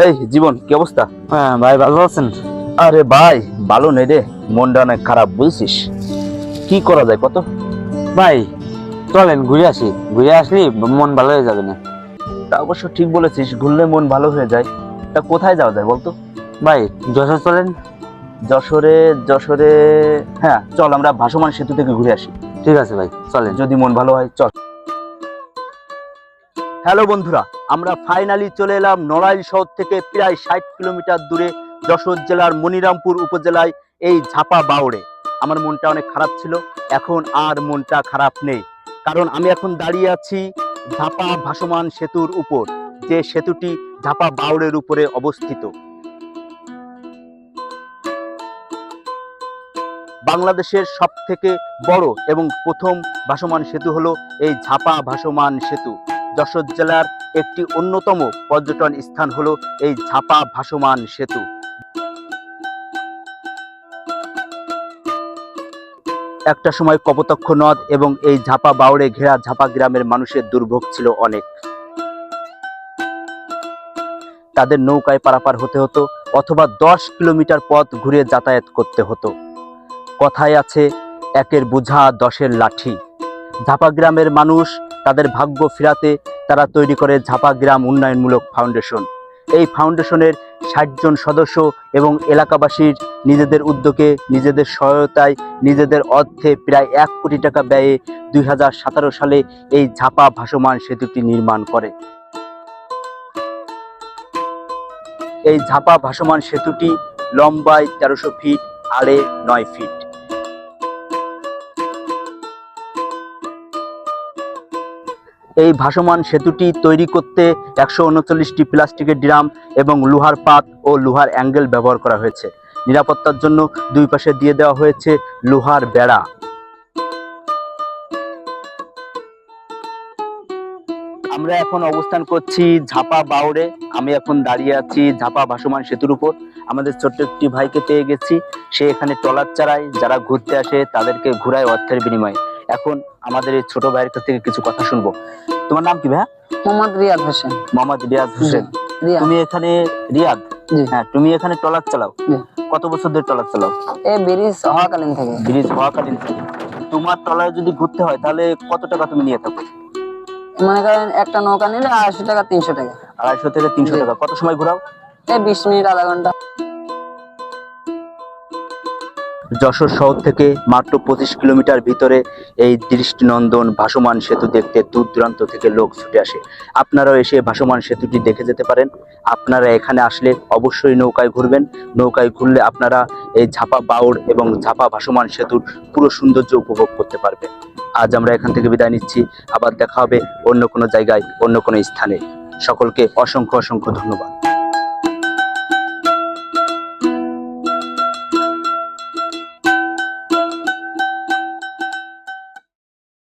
এই জীবন, কি অবস্থা? হ্যাঁ ভাই, ভালো আছেন? আরে ভাই, ভালো নেই রে, মনটা অনেক খারাপ, বুঝছিস? কি করা যায় কত? ভাই চলেন ঘুরে আসি, ঘুরে আসলে মন ভালো হয়ে যাবে না? তা অবশ্য ঠিক বলেছিস, ঘুরলে মন ভালো হয়ে যায়। তা কোথায় যাওয়া যায় বলতো? ভাই যশোর চলেন। যশোরে? যশোরে, হ্যাঁ চল, আমরা ভাসমান সেতু থেকে ঘুরে আসি। ঠিক আছে ভাই, চলেন। যদি মন ভালো হয় চল। হ্যালো বন্ধুরা, আমরা ফাইনালি চলে এলাম নড়াইল শহর থেকে প্রায় 60 কিলোমিটার দূরে যশোর জেলার মনিরামপুর উপজেলায় এই ঝাপা বাউড়ে। আমার মনটা অনেক খারাপ ছিল, এখন আর মনটা খারাপ নেই, কারণ আমি এখন দাঁড়িয়ে আছি ঝাপা ভাসমান সেতুর উপর, যে সেতুটি ঝাপা বাউড়ের উপরে অবস্থিত। বাংলাদেশের সব থেকে বড় এবং প্রথম ভাসমান সেতু হলো এই ঝাপা ভাসমান সেতু। যশোর জেলার একটি অন্যতম পর্যটন স্থান হলো এই ঝাপা ভাসমান সেতু। একটা সময় কপোতাক্ষ নদ এবং এই ঝাপা বাউড়ে ঘেরা ঝাপা গ্রামের মানুষের দুর্ভোগ ছিল অনেক। তাদের নৌকায় পারাপার হতে হতো অথবা 10 কিলোমিটার পথ ঘুরে যাতায়াত করতে হতো। কথায় আছে, একের বোঝা 10-এর লাঠি। ঝাপা গ্রামের মানুষ তাদের ভাগ্য ফেরাতে তারা তৈরি করে ঝাপা গ্রাম উন্নয়নমূলক ফাউন্ডেশন। এই ফাউন্ডেশনের 60 জন সদস্য এবং এলাকাবাসীর নিজেদের উদ্যোগে, নিজেদের সহায়তায়, নিজেদের অর্থে প্রায় 1 কোটি টাকা ব্যয়ে 2017 সালে এই ঝাপা ভাসমান সেতুটি নির্মাণ করে। এই ঝাপা ভাসমান সেতুটি লম্বায় 1300 ফিট, আড়ে 9 ফিট। এই ভাসমান সেতুটি তৈরি করতে 139টি প্লাস্টিকের ড্রাম এবং লোহার পাত ও লোহার অ্যাঙ্গেল ব্যবহার করা হয়েছে। নিরাপত্তার জন্য দুই পাশে দিয়ে দেওয়া হয়েছে লোহার বেড়া। আমরা এখন অবস্থান করছি ঝাপা বাউড়ে। আমি এখন দাঁড়িয়ে আছি ঝাপা ভাসমান সেতুর উপর। আমাদের ছোট্ট একটি ভাইকে পেয়ে গেছি, সে এখানে ট্রলার চালায়, যারা ঘুরতে আসে তাদেরকে ঘুরায় অর্থের বিনিময়ে। এখন আমাদের এই ছোট ভাইয়ের কাছ থেকে কিছু কথা শুনবো। তোমার নাম কি ভাইয়া? মোহাম্মদ রিয়াদ হোসেন। মোহাম্মদ রিয়াদ হোসেন। রিয়াদ। তুমি এখানে রিয়াদ? জি। হ্যাঁ, তুমি এখানে ট্রলার চালাও? জি। কত বছর ধরে ট্রলার চালাও? এই ব্রিজ হওয়াকালীন থেকে। ব্রিজ হওয়াকালীন থেকে। তোমার ট্রলারে যদি ঘুরতে হয় তাহলে কত টাকা তুমি নিয়ে থাকো? মনে করেন একটা নৌকা নিলে 250 টাকা 300 টাকা। 250 থেকে 300 জি। টাকা। কত সময় ঘোরাও? এই 20 মিনিট আধা ঘন্টা। যশোর শহর থেকে মাত্র 25 কিলোমিটার ভিতরে এই দৃষ্টিনন্দন ভাসমান সেতু দেখতে দূর দূরান্ত থেকে লোক ছুটে আসে। আপনারাও এসে ভাসমান সেতুটি দেখে যেতে পারেন। আপনারা এখানে আসলে অবশ্যই নৌকায় ঘুরবেন। নৌকায় ঘুরলে আপনারা এই ঝাপা বাউড় এবং ঝাপা ভাসমান সেতুর পুরো সৌন্দর্য উপভোগ করতে পারবেন। আজ আমরা এখান থেকে বিদায় নিচ্ছি, আবার দেখা হবে অন্য কোনো জায়গায়, অন্য কোনো স্থানে। সকলকে অসংখ্য অসংখ্য ধন্যবাদ।